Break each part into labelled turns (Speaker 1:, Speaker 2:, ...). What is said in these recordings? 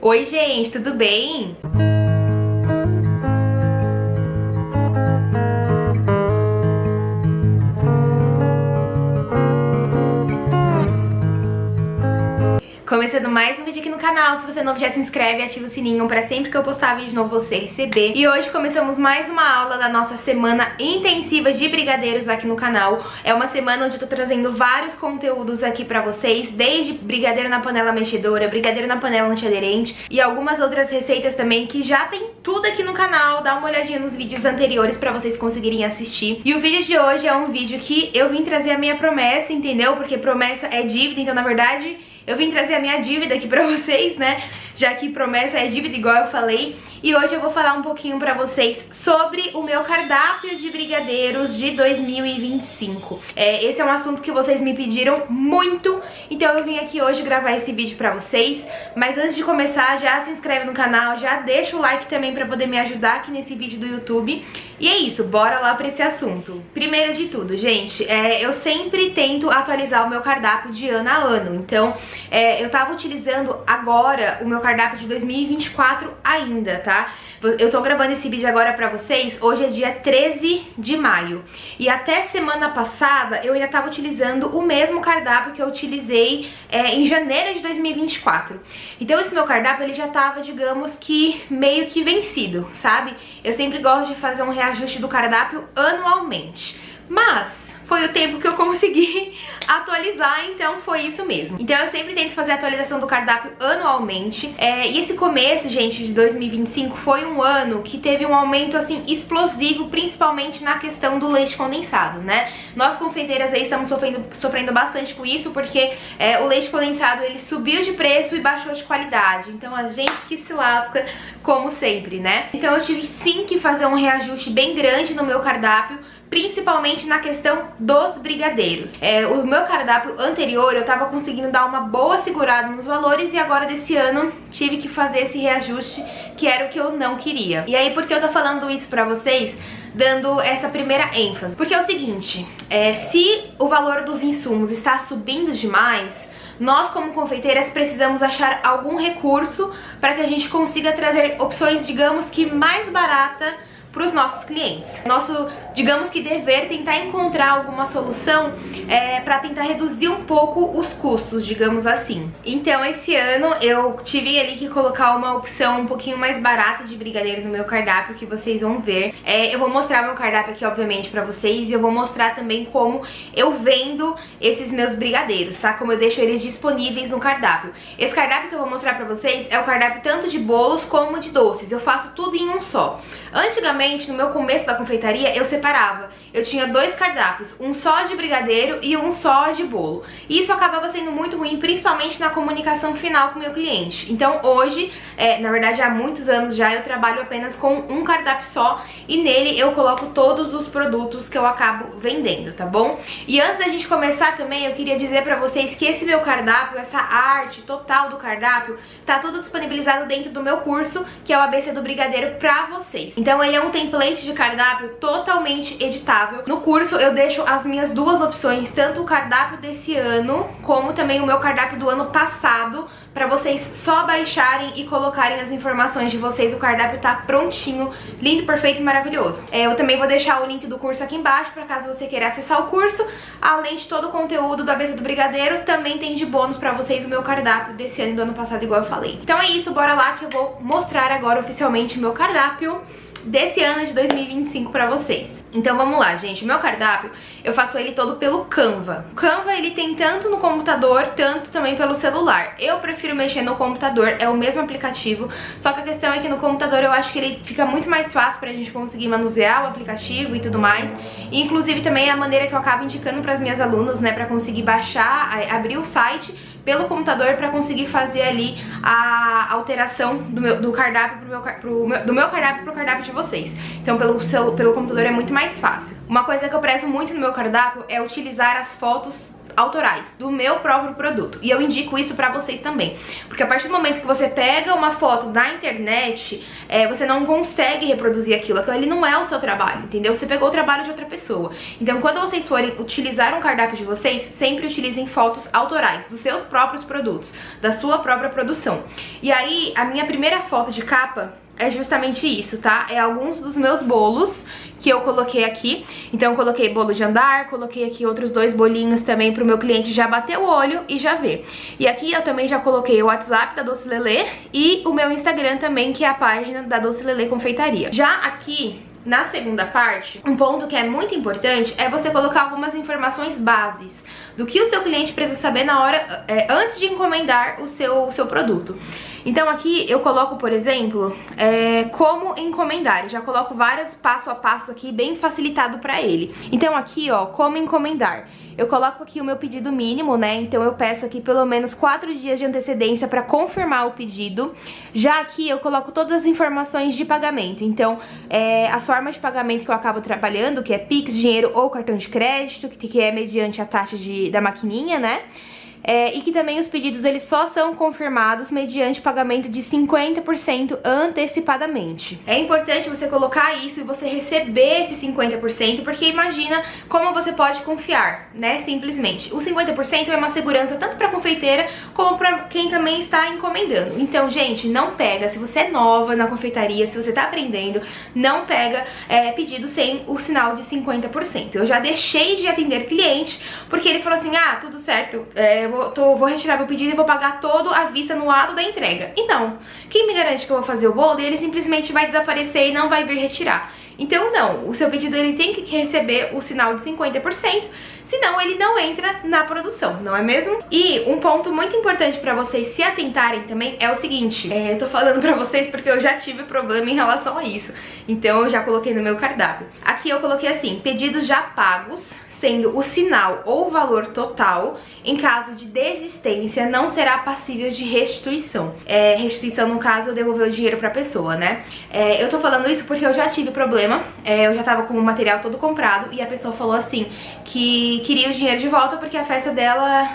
Speaker 1: Oi gente, tudo bem? Começando mais um vídeo aqui no canal. Se você não já se inscreve, ativa o sininho pra sempre que eu postar vídeo novo você receber. E hoje começamos mais uma aula da nossa semana intensiva de brigadeiros aqui no canal. É uma semana onde eu tô trazendo vários conteúdos aqui pra vocês, desde brigadeiro na panela mexedora, brigadeiro na panela antiaderente e algumas outras receitas também que já tem tudo aqui no canal. Dá uma olhadinha nos vídeos anteriores pra vocês conseguirem assistir. E o vídeo de hoje é um vídeo que eu vim trazer a minha promessa, entendeu? Porque promessa é dívida, então na verdade eu vim trazer a minha dívida aqui pra vocês, né? Já que promessa é dívida, igual eu falei. E hoje eu vou falar um pouquinho pra vocês sobre o meu cardápio de brigadeiros de 2025. Esse é um assunto que vocês me pediram muito, então eu vim aqui hoje gravar esse vídeo pra vocês. Mas antes de começar, já se inscreve no canal, já deixa o like também pra poder me ajudar aqui nesse vídeo do YouTube. E é isso, bora lá pra esse assunto. Primeiro de tudo, gente, eu sempre tento atualizar o meu cardápio de ano a ano. Então, eu tava utilizando agora o meu cardápio de 2024 ainda, tá? Eu tô gravando esse vídeo agora pra vocês, hoje é dia 13 de maio. E até semana passada eu ainda tava utilizando o mesmo cardápio que eu utilizei em janeiro de 2024. Então esse meu cardápio, ele já tava, digamos que, meio que vencido, sabe? Eu sempre gosto de fazer um reajuste do cardápio anualmente. Mas foi o tempo que eu consegui atualizar, então foi isso mesmo. Então eu sempre tento fazer a atualização do cardápio anualmente. E esse começo, gente, de 2025 foi um ano que teve um aumento, assim, explosivo, principalmente na questão do leite condensado, né? Nós confeiteiras aí estamos sofrendo bastante com isso, porque o leite condensado, ele subiu de preço e baixou de qualidade. Então a gente que se lasca, como sempre, né? Então eu tive sim que fazer um reajuste bem grande no meu cardápio, principalmente na questão dos brigadeiros. O meu cardápio anterior eu tava conseguindo dar uma boa segurada nos valores e agora desse ano tive que fazer esse reajuste, que era o que eu não queria. E aí, por que eu tô falando isso pra vocês, dando essa primeira ênfase? Porque é o seguinte, se o valor dos insumos está subindo demais, nós como confeiteiras precisamos achar algum recurso para que a gente consiga trazer opções, digamos que mais barata para os nossos clientes. Nosso, digamos que dever, tentar encontrar alguma solução para tentar reduzir um pouco os custos, digamos assim. Então esse ano eu tive ali que colocar uma opção um pouquinho mais barata de brigadeiro no meu cardápio, que vocês vão ver. Eu vou mostrar meu cardápio aqui, obviamente, pra vocês, e eu vou mostrar também como eu vendo esses meus brigadeiros, tá? Como eu deixo eles disponíveis no cardápio. Esse cardápio que eu vou mostrar pra vocês é o cardápio tanto de bolos como de doces. Eu faço tudo em um só. Antigamente, no meu começo da confeitaria, eu separava. Eu tinha dois cardápios, um só de brigadeiro e um só de bolo. E isso acabava sendo muito ruim, principalmente na comunicação final com o meu cliente. Então hoje, na verdade há muitos anos já, eu trabalho apenas com um cardápio só e nele eu coloco todos os produtos que eu acabo vendendo, tá bom? E antes da gente começar também, eu queria dizer pra vocês que esse meu cardápio, essa arte total do cardápio, tá tudo disponibilizado dentro do meu curso, que é o ABC do Brigadeiro pra vocês. Então ele é um template de cardápio totalmente editável. No curso eu deixo as minhas duas opções, tanto o cardápio desse ano, como também o meu cardápio do ano passado, pra vocês só baixarem e colocarem as informações de vocês. O cardápio tá prontinho, lindo, perfeito e maravilhoso. Eu também vou deixar o link do curso aqui embaixo, pra caso você queira acessar o curso. Além de todo o conteúdo do ABC do Brigadeiro, também tem de bônus pra vocês o meu cardápio desse ano e do ano passado, igual eu falei. Então é isso, bora lá que eu vou mostrar agora oficialmente o meu cardápio desse ano de 2025 pra vocês. Então vamos lá, gente. O meu cardápio, eu faço ele todo pelo Canva. O Canva, ele tem tanto no computador, tanto também pelo celular. Eu prefiro mexer no computador, é o mesmo aplicativo, só que a questão é que no computador eu acho que ele fica muito mais fácil pra gente conseguir manusear o aplicativo e tudo mais. E, inclusive também é a maneira que eu acabo indicando pras minhas alunas, né, pra conseguir baixar, abrir o site pelo computador para conseguir fazer ali a alteração do cardápio do meu cardápio pro cardápio de vocês. Então pelo computador é muito mais fácil. Uma coisa que eu prezo muito no meu cardápio é utilizar as fotos autorais, do meu próprio produto. E eu indico isso pra vocês também, porque a partir do momento que você pega uma foto da internet, você não consegue reproduzir aquilo ali não é o seu trabalho, entendeu? Você pegou o trabalho de outra pessoa. Então quando vocês forem utilizar um cardápio de vocês, sempre utilizem fotos autorais, dos seus próprios produtos, da sua própria produção. E aí, a minha primeira foto de capa é justamente isso, tá? É alguns dos meus bolos que eu coloquei aqui. Então eu coloquei bolo de andar, coloquei aqui outros 2 bolinhos também pro meu cliente já bater o olho e já ver. E aqui eu também já coloquei o WhatsApp da Doce Lelê e o meu Instagram também, que é a página da Doce Lelê Confeitaria. Já aqui na segunda parte, um ponto que é muito importante é você colocar algumas informações bases do que o seu cliente precisa saber na hora, antes de encomendar o seu produto. Então aqui eu coloco, por exemplo, como encomendar. Eu já coloco vários passo a passo aqui, bem facilitado pra ele. Então aqui, ó, como encomendar. Eu coloco aqui o meu pedido mínimo, né? Então eu peço aqui pelo menos 4 dias de antecedência pra confirmar o pedido. Já aqui eu coloco todas as informações de pagamento. Então, as formas de pagamento que eu acabo trabalhando, que é Pix, dinheiro ou cartão de crédito, que é mediante a taxa da maquininha, né? E que também os pedidos eles só são confirmados mediante pagamento de 50% antecipadamente. É importante você colocar isso e você receber esse 50%, porque imagina como você pode confiar, né? Simplesmente. O 50% é uma segurança tanto para a confeiteira como para quem também está encomendando. Então, gente, não pega, se você é nova na confeitaria, se você tá aprendendo, não pega pedido sem o sinal de 50%. Eu já deixei de atender cliente porque ele falou assim, ah, tudo certo, vou retirar meu pedido e vou pagar todo à vista no ato da entrega. E não, quem me garante que eu vou fazer o bolo e ele simplesmente vai desaparecer e não vai vir retirar? Então não, o seu pedido ele tem que receber o sinal de 50%, senão ele não entra na produção, não é mesmo? E um ponto muito importante pra vocês se atentarem também é o seguinte, eu tô falando pra vocês porque eu já tive problema em relação a isso, então eu já coloquei no meu cardápio. Aqui eu coloquei assim, pedidos já pagos, sendo o sinal ou valor total, em caso de desistência, não será passível de restituição. Restituição, no caso, eu devolver o dinheiro pra pessoa, né? Eu tô falando isso porque eu já tive problema, eu já tava com o material todo comprado e a pessoa falou assim, que queria o dinheiro de volta porque a festa dela,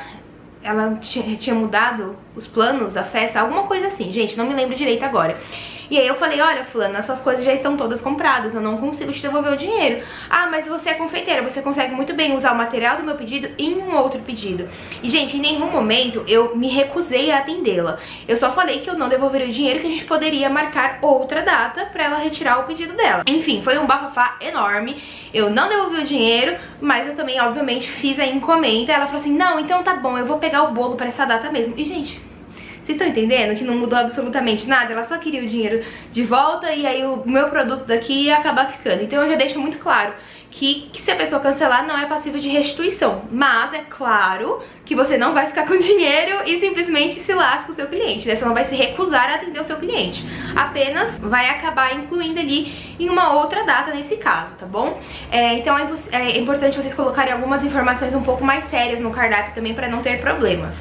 Speaker 1: ela tinha mudado os planos, a festa, alguma coisa assim, gente, não me lembro direito agora. E aí eu falei, olha, fulana, as suas coisas já estão todas compradas, eu não consigo te devolver o dinheiro. Ah, mas você é confeiteira, você consegue muito bem usar o material do meu pedido em um outro pedido. E, gente, em nenhum momento eu me recusei a atendê-la. Eu só falei que eu não devolveria o dinheiro, que a gente poderia marcar outra data pra ela retirar o pedido dela. Enfim, foi um bafafá enorme. Eu não devolvi o dinheiro, mas eu também, obviamente, fiz a encomenda. Ela falou assim, não, então tá bom, eu vou pegar o bolo pra essa data mesmo. E, gente, vocês estão entendendo que não mudou absolutamente nada? Ela só queria o dinheiro de volta e aí o meu produto daqui ia acabar ficando. Então eu já deixo muito claro que se a pessoa cancelar não é passível de restituição. Mas é claro que você não vai ficar com dinheiro e simplesmente se lasca o seu cliente, né? Você não vai se recusar a atender o seu cliente. Apenas vai acabar incluindo ali em uma outra data nesse caso, tá bom? Então é importante vocês colocarem algumas informações um pouco mais sérias no cardápio também para não ter problemas.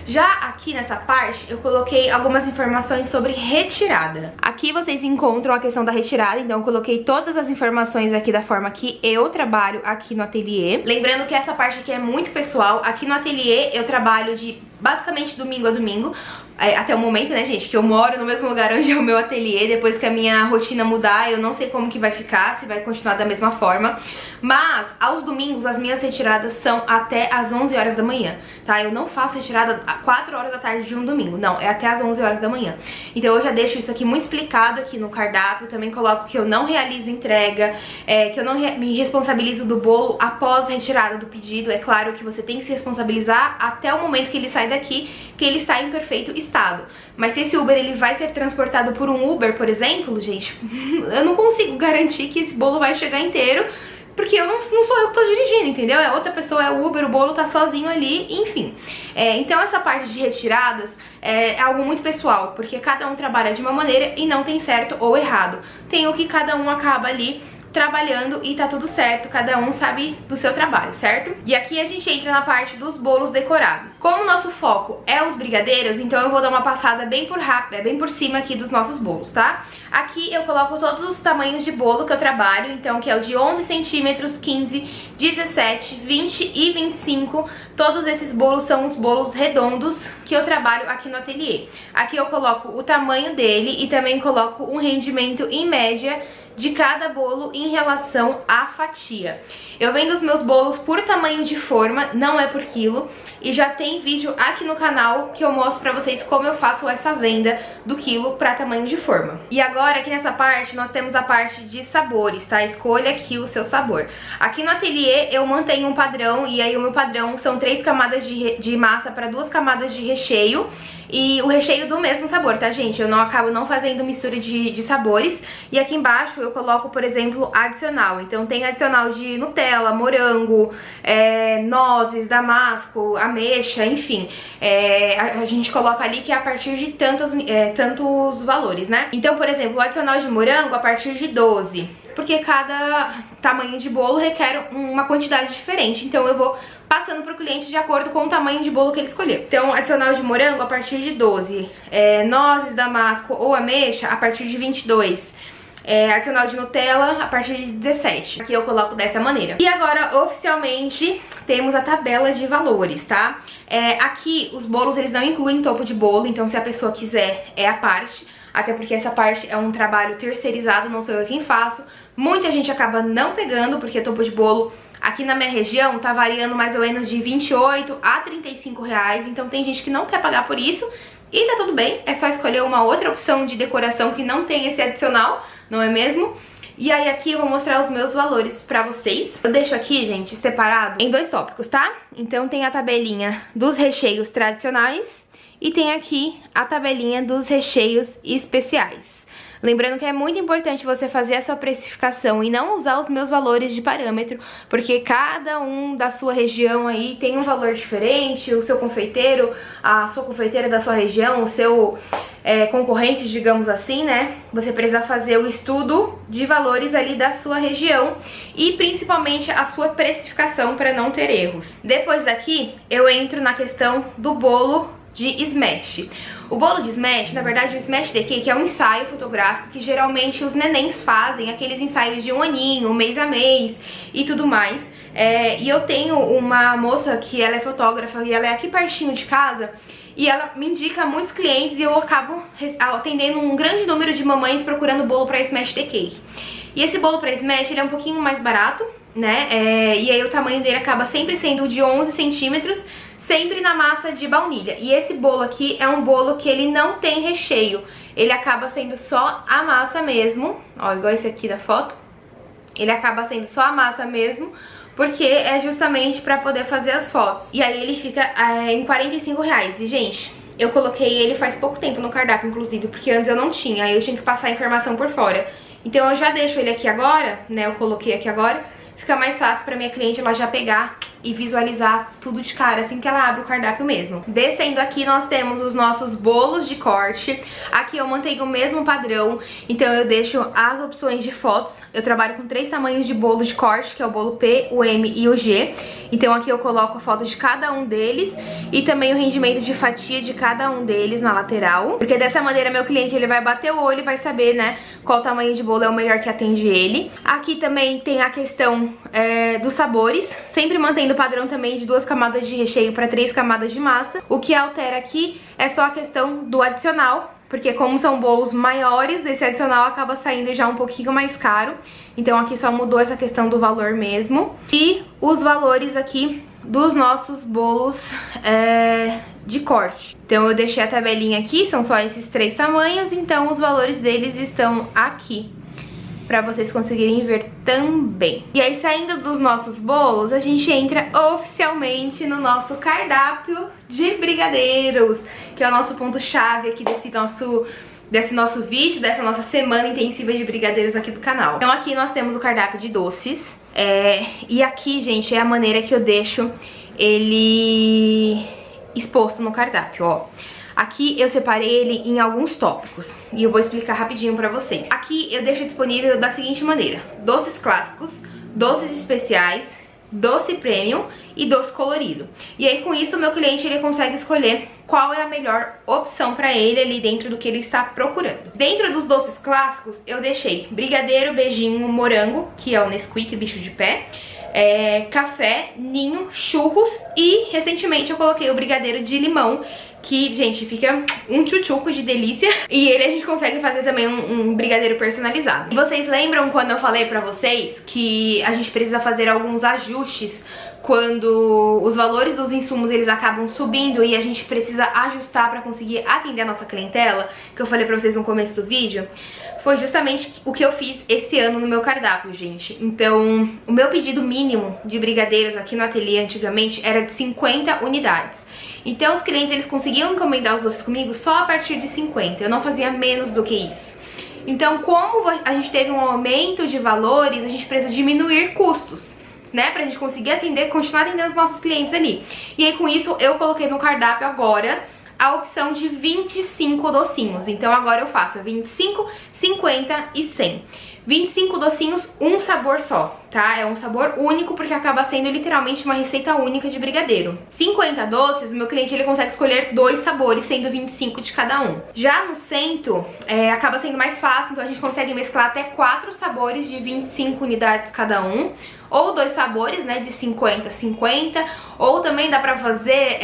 Speaker 1: Já aqui nessa parte, eu coloquei algumas informações sobre retirada. Aqui vocês encontram a questão da retirada, então eu coloquei todas as informações aqui da forma que eu trabalho aqui no ateliê. Lembrando que essa parte aqui é muito pessoal. Aqui no ateliê eu trabalho de basicamente domingo a domingo, até o momento, né, gente, que eu moro no mesmo lugar onde é o meu ateliê. Depois que a minha rotina mudar, eu não sei como que vai ficar, se vai continuar da mesma forma. Mas, aos domingos, as minhas retiradas são até as 11 horas da manhã, tá? Eu não faço retirada às 4 horas da tarde de um domingo, não, é até as 11 horas da manhã. Então eu já deixo isso aqui muito explicado aqui no cardápio. Também coloco que eu não realizo entrega, que eu não me responsabilizo do bolo após a retirada do pedido. É claro que você tem que se responsabilizar até o momento que ele sai daqui, que ele está em perfeito estado. Mas se esse Uber ele vai ser transportado por um Uber, por exemplo, gente, eu não consigo garantir que esse bolo vai chegar inteiro, porque eu não sou eu que tô dirigindo, entendeu? É outra pessoa, é o Uber, o bolo tá sozinho ali, enfim. Então essa parte de retiradas é algo muito pessoal, porque cada um trabalha de uma maneira e não tem certo ou errado. Tem o que cada um acaba ali trabalhando e tá tudo certo, cada um sabe do seu trabalho, certo? E aqui a gente entra na parte dos bolos decorados. Como o nosso foco é os brigadeiros, então eu vou dar uma passada bem por cima aqui dos nossos bolos, tá? Aqui eu coloco todos os tamanhos de bolo que eu trabalho, então que é o de 11 centímetros, 15, 17, 20 e 25, Todos esses bolos são os bolos redondos que eu trabalho aqui no ateliê. Aqui eu coloco o tamanho dele e também coloco um rendimento em média de cada bolo em relação à fatia. Eu vendo os meus bolos por tamanho de forma, não é por quilo, e já tem vídeo aqui no canal que eu mostro pra vocês como eu faço essa venda do quilo pra tamanho de forma. E agora aqui nessa parte nós temos a parte de sabores, tá? Escolha aqui o seu sabor. Aqui no ateliê eu mantenho um padrão, e aí o meu padrão são 3 camadas de massa para 2 camadas de recheio. E o recheio do mesmo sabor, tá, gente? Eu não acabo não fazendo mistura de sabores. E aqui embaixo eu coloco, por exemplo, adicional. Então tem adicional de Nutella, morango, nozes, damasco, ameixa, enfim. A gente coloca ali que é a partir de tantos valores, né? Então, por exemplo, o adicional de morango a partir de 12. Porque cada tamanho de bolo requer uma quantidade diferente. Então eu vou passando pro cliente de acordo com o tamanho de bolo que ele escolheu. Então, adicional de morango a partir de 12. Nozes, damasco ou ameixa a partir de 22. Adicional de Nutella a partir de 17. Aqui eu coloco dessa maneira. E agora, oficialmente, temos a tabela de valores, tá? Aqui, os bolos, eles não incluem topo de bolo. Então, se a pessoa quiser, é a parte. Até porque essa parte é um trabalho terceirizado, não sou eu quem faço. Muita gente acaba não pegando, porque topo de bolo aqui na minha região tá variando mais ou menos de 28 a 35 reais. Então tem gente que não quer pagar por isso e tá tudo bem. É só escolher uma outra opção de decoração que não tem esse adicional, não é mesmo? E aí aqui eu vou mostrar os meus valores pra vocês. Eu deixo aqui, gente, separado em 2 tópicos, tá? Então tem a tabelinha dos recheios tradicionais e tem aqui a tabelinha dos recheios especiais. Lembrando que é muito importante você fazer a sua precificação e não usar os meus valores de parâmetro, porque cada um da sua região aí tem um valor diferente, o seu confeiteiro, a sua confeiteira da sua região, o seu concorrente, digamos assim, né? Você precisa fazer o estudo de valores ali da sua região e principalmente a sua precificação para não ter erros. Depois daqui eu entro na questão do bolo de smash. O bolo de smash, na verdade o smash the cake é um ensaio fotográfico que geralmente os nenéns fazem, aqueles ensaios de 1 aninho, mês a mês e tudo mais. E eu tenho uma moça que ela é fotógrafa e ela é aqui pertinho de casa e ela me indica muitos clientes e eu acabo atendendo um grande número de mamães procurando bolo para smash the cake. E esse bolo para smash ele é um pouquinho mais barato, né? E aí o tamanho dele acaba sempre sendo de 11 centímetros, sempre na massa de baunilha. E esse bolo aqui é um bolo que ele não tem recheio. Ele acaba sendo só a massa mesmo. Ó, igual esse aqui da foto. Ele acaba sendo só a massa mesmo, porque é justamente pra poder fazer as fotos. E aí ele fica em 45 reais. E, gente, eu coloquei ele faz pouco tempo no cardápio, inclusive, porque antes eu não tinha. Aí eu tinha que passar a informação por fora. Então eu já deixo ele aqui agora, né? Eu coloquei aqui agora. Fica mais fácil pra minha cliente ela já pegar e visualizar tudo de cara assim que ela abre o cardápio mesmo. Descendo aqui nós temos os nossos bolos de corte. Aqui eu mantenho o mesmo padrão, então eu deixo as opções de fotos. Eu trabalho com 3 tamanhos de bolo de corte, que é o bolo P, o M e o G. Então aqui eu coloco a foto de cada um deles e também o rendimento de fatia de cada um deles na lateral. Porque dessa maneira meu cliente ele vai bater o olho e vai saber, né, qual tamanho de bolo é o melhor que atende ele. Aqui também tem a questão dos sabores, sempre mantendo o padrão também de 2 camadas de recheio para 3 camadas de massa. O que altera aqui é só a questão do adicional, porque como são bolos maiores, esse adicional acaba saindo já um pouquinho mais caro. Então aqui só mudou essa questão do valor mesmo. E os valores aqui dos nossos bolos de corte. Então eu deixei a tabelinha aqui, são só esses 3 tamanhos, então os valores deles estão aqui, pra vocês conseguirem ver também. E aí, saindo dos nossos bolos, a gente entra oficialmente no nosso cardápio de brigadeiros, que é o nosso ponto-chave aqui desse nosso vídeo, dessa nossa semana intensiva de brigadeiros aqui do canal. Então aqui nós temos o cardápio de doces, e aqui, gente, é a maneira que eu deixo ele exposto no cardápio, ó. Aqui eu separei ele em alguns tópicos e eu vou explicar rapidinho pra vocês. Aqui eu deixo disponível da seguinte maneira: doces clássicos, doces especiais, doce premium e doce colorido. E aí com isso o meu cliente ele consegue escolher qual é a melhor opção pra ele ali dentro do que ele está procurando. Dentro dos doces clássicos eu deixei brigadeiro, beijinho, morango, que é o Nesquik bicho de pé, café, ninho, churros e recentemente eu coloquei o brigadeiro de limão, que, gente, fica um tchutchuco de delícia. E ele a gente consegue fazer também um brigadeiro personalizado. E vocês lembram quando eu falei pra vocês que a gente precisa fazer alguns ajustes quando os valores dos insumos eles acabam subindo e a gente precisa ajustar pra conseguir atender a nossa clientela, que eu falei pra vocês no começo do vídeo? Foi justamente o que eu fiz esse ano no meu cardápio, gente. Então, o meu pedido mínimo de brigadeiros aqui no ateliê antigamente era de 50 unidades. Então, os clientes eles conseguiam encomendar os doces comigo só a partir de 50. Eu não fazia menos do que isso. Então, como a gente teve um aumento de valores, a gente precisa diminuir custos, né, pra gente conseguir atender, continuar atendendo os nossos clientes ali. E aí, com isso, eu coloquei no cardápio agora a opção de 25 docinhos. Então agora eu faço 25, 50 e 100. 25 docinhos, um sabor só, tá? É um sabor único porque acaba sendo literalmente uma receita única de brigadeiro. 50 doces, o meu cliente ele consegue escolher 2 sabores, sendo 25 de cada um. Já no cento, acaba sendo mais fácil, então a gente consegue mesclar até 4 sabores de 25 unidades cada um. Ou 2 sabores, né, de 50, 50. Ou também dá pra fazer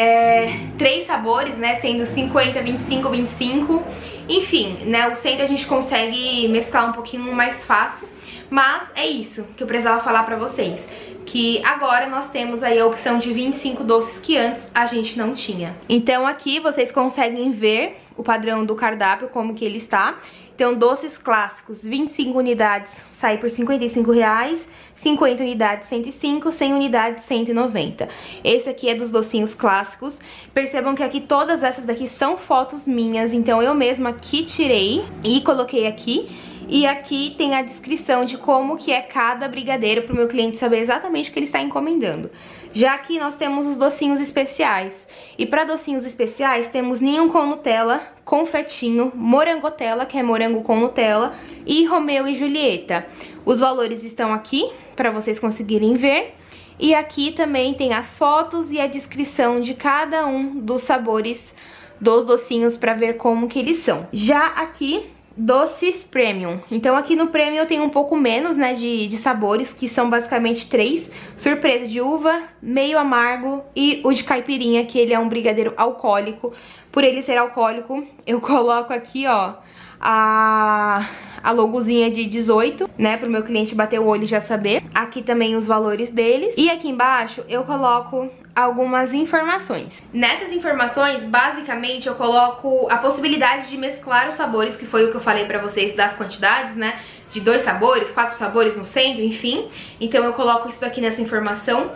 Speaker 1: 3 sabores, né, sendo 50, 25, 25. Enfim, né, o cento a gente consegue mesclar um pouquinho mais fácil. Mas é isso que eu precisava falar pra vocês, que agora nós temos aí a opção de 25 doces que antes a gente não tinha. Então aqui vocês conseguem ver o padrão do cardápio, como que ele está. Então, doces clássicos, 25 unidades sai por R$55, 50 unidades 105, 100 unidades 190. Esse aqui é dos docinhos clássicos. Percebam que aqui todas essas daqui são fotos minhas, então eu mesma que tirei e coloquei aqui. E aqui tem a descrição de como que é cada brigadeiro para o meu cliente saber exatamente o que ele está encomendando. Já aqui nós temos os docinhos especiais. E para docinhos especiais temos ninho com Nutella, confetinho, morangotella, que é morango com Nutella, e Romeu e Julieta. Os valores estão aqui para vocês conseguirem ver. E aqui também tem as fotos e a descrição de cada um dos sabores dos docinhos para ver como que eles são. Já aqui, doces premium. Então aqui no premium eu tenho um pouco menos, né, de sabores, que são basicamente 3. Surpresa de uva, meio amargo e o de caipirinha, que ele é um brigadeiro alcoólico. Por ele ser alcoólico, eu coloco aqui, ó, a logozinha de 18, né, pro meu cliente bater o olho e já saber. Aqui também os valores deles. E aqui embaixo eu coloco algumas informações. Nessas informações, basicamente, eu coloco a possibilidade de mesclar os sabores, que foi o que eu falei pra vocês das quantidades, né, de 2 sabores, 4 sabores no centro, enfim. Então eu coloco isso aqui nessa informação.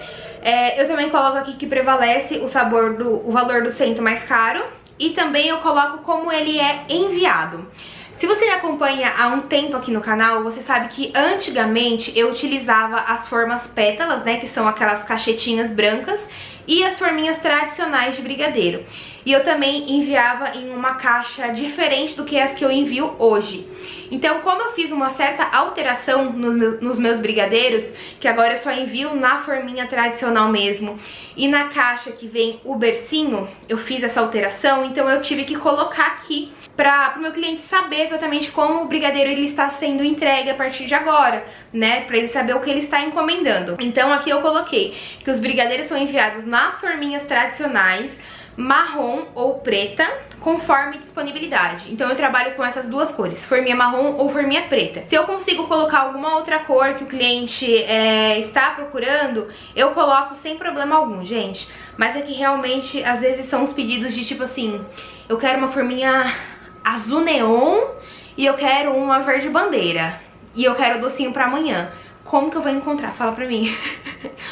Speaker 1: Eu também coloco aqui que prevalece o valor do centro mais caro. E também eu coloco como ele é enviado. Se você me acompanha há um tempo aqui no canal, você sabe que antigamente eu utilizava as formas pétalas, né, que são aquelas caixetinhas brancas, e as forminhas tradicionais de brigadeiro. E eu também enviava em uma caixa diferente do que as que eu envio hoje. Então, como eu fiz uma certa alteração nos meus brigadeiros, que agora eu só envio na forminha tradicional mesmo, e na caixa que vem o bercinho, eu fiz essa alteração, então eu tive que colocar aqui para o meu cliente saber exatamente como o brigadeiro ele está sendo entregue a partir de agora, né, para ele saber o que ele está encomendando. Então aqui eu coloquei que os brigadeiros são enviados nas forminhas tradicionais, marrom ou preta, conforme disponibilidade. Então eu trabalho com essas duas cores, forminha marrom ou forminha preta. Se eu consigo colocar alguma outra cor que o cliente está procurando, eu coloco sem problema algum, gente. Mas é que realmente, às vezes são os pedidos de tipo assim, eu quero uma forminha azul neon e eu quero uma verde bandeira e eu quero docinho pra amanhã. Como que eu vou encontrar? Fala pra mim.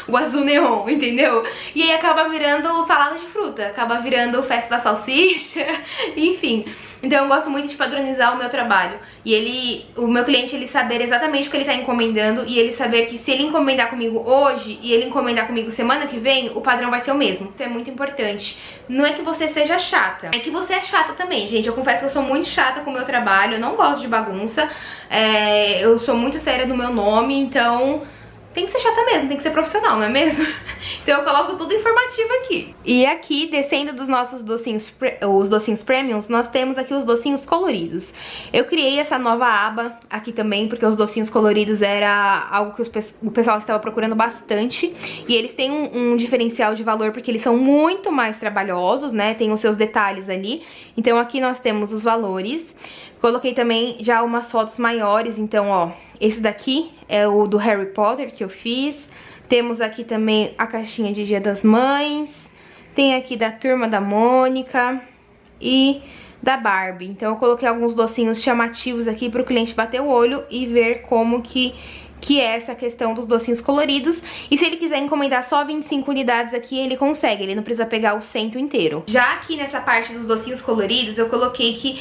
Speaker 1: O azul neon, entendeu? E aí acaba virando salada de fruta, acaba virando festa da salsicha, enfim. Então eu gosto muito de padronizar o meu trabalho. E o meu cliente, ele saber exatamente o que ele tá encomendando e ele saber que se ele encomendar comigo hoje e ele encomendar comigo semana que vem, o padrão vai ser o mesmo. Isso é muito importante. Não é que você seja chata, é que você é chata também, gente. Eu confesso que eu sou muito chata com o meu trabalho, eu não gosto de bagunça. Eu sou muito séria no meu nome, então tem que ser chata mesmo, tem que ser profissional, não é mesmo? Então eu coloco tudo informativo aqui. E aqui, descendo dos nossos docinhos, os docinhos premiums, nós temos aqui os docinhos coloridos. Eu criei essa nova aba aqui também, porque os docinhos coloridos era algo que o pessoal estava procurando bastante. E eles têm um diferencial de valor, porque eles são muito mais trabalhosos, né? Tem os seus detalhes ali. Então aqui nós temos os valores. Coloquei também já umas fotos maiores, então ó, esse daqui é o do Harry Potter que eu fiz. Temos aqui também a caixinha de Dia das Mães. Tem aqui da Turma da Mônica e da Barbie. Então eu coloquei alguns docinhos chamativos aqui para o cliente bater o olho e ver como que é essa questão dos docinhos coloridos. E se ele quiser encomendar só 25 unidades aqui, ele consegue, ele não precisa pegar o cento inteiro. Já aqui nessa parte dos docinhos coloridos, eu coloquei que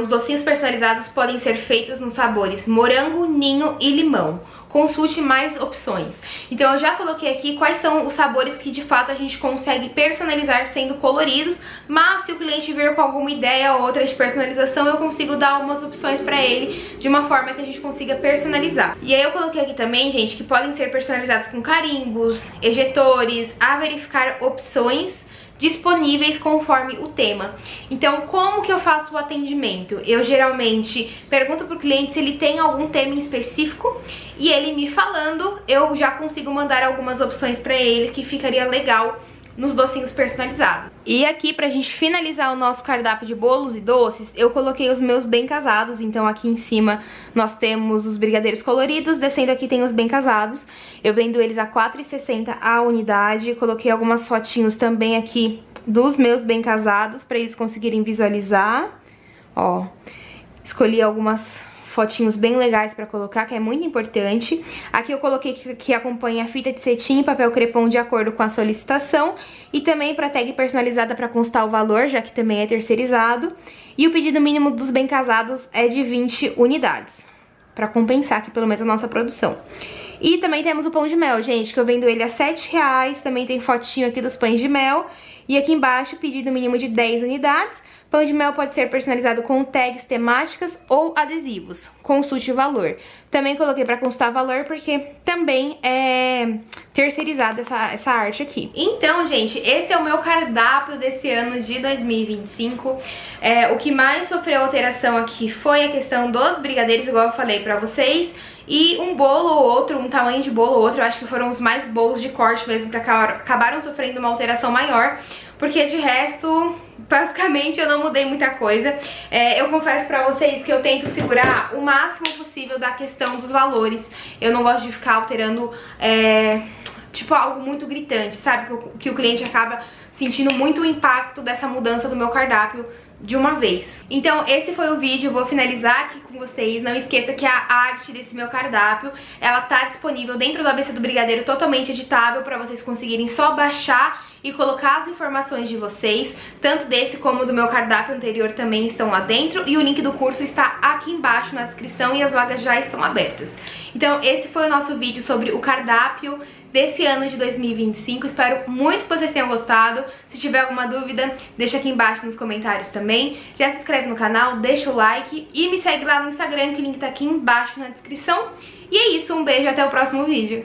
Speaker 1: os docinhos personalizados podem ser feitos nos sabores morango, ninho e limão. Consulte mais opções. Então eu já coloquei aqui quais são os sabores que de fato a gente consegue personalizar sendo coloridos, mas se o cliente vir com alguma ideia ou outra de personalização, eu consigo dar algumas opções pra ele de uma forma que a gente consiga personalizar. E aí eu coloquei aqui também, gente, que podem ser personalizados com carimbos, ejetores, a verificar opções disponíveis conforme o tema. Então, como que eu faço o atendimento? Eu geralmente pergunto pro cliente se ele tem algum tema em específico e ele me falando, eu já consigo mandar algumas opções pra ele que ficaria legal nos docinhos personalizados. E aqui, pra gente finalizar o nosso cardápio de bolos e doces, eu coloquei os meus bem casados. Então aqui em cima nós temos os brigadeiros coloridos, descendo aqui tem os bem casados. Eu vendo eles a R$ 4,60 a unidade. Coloquei algumas fotinhos também aqui dos meus bem casados, pra eles conseguirem visualizar. Ó, escolhi algumas fotinhos bem legais pra colocar, que é muito importante. Aqui eu coloquei que acompanha fita de cetim e papel crepom de acordo com a solicitação. E também pra tag personalizada pra constar o valor, já que também é terceirizado. E o pedido mínimo dos bem casados é de 20 unidades, pra compensar aqui pelo menos a nossa produção. E também temos o pão de mel, gente, que eu vendo ele a R$ 7,00. Também tem fotinho aqui dos pães de mel. E aqui embaixo, pedido mínimo de 10 unidades. Pão de mel pode ser personalizado com tags temáticas ou adesivos. Consulte o valor. Também coloquei para constar valor porque também é terceirizada essa arte aqui. Então, gente, esse é o meu cardápio desse ano de 2025. O que mais sofreu alteração aqui foi a questão dos brigadeiros, igual eu falei pra vocês. E um bolo ou outro, um tamanho de bolo ou outro, eu acho que foram os mais bolos de corte mesmo que acabaram sofrendo uma alteração maior. Porque de resto, basicamente eu não mudei muita coisa. Eu confesso pra vocês que eu tento segurar o máximo possível da questão dos valores. Eu não gosto de ficar alterando, tipo, algo muito gritante, sabe? Que o cliente acaba sentindo muito o impacto dessa mudança do meu cardápio de uma vez. Então esse foi o vídeo, eu vou finalizar aqui com vocês. Não esqueça que a arte desse meu cardápio, ela tá disponível dentro do ABC do Brigadeiro, totalmente editável, pra vocês conseguirem só baixar e colocar as informações de vocês. Tanto desse como do meu cardápio anterior também estão lá dentro. E o link do curso está aqui embaixo na descrição e as vagas já estão abertas. Então esse foi o nosso vídeo sobre o cardápio desse ano de 2025. Espero muito que vocês tenham gostado. Se tiver alguma dúvida, deixa aqui embaixo nos comentários também. Já se inscreve no canal, deixa o like e me segue lá no Instagram, que o link tá aqui embaixo na descrição. E é isso, um beijo e até o próximo vídeo.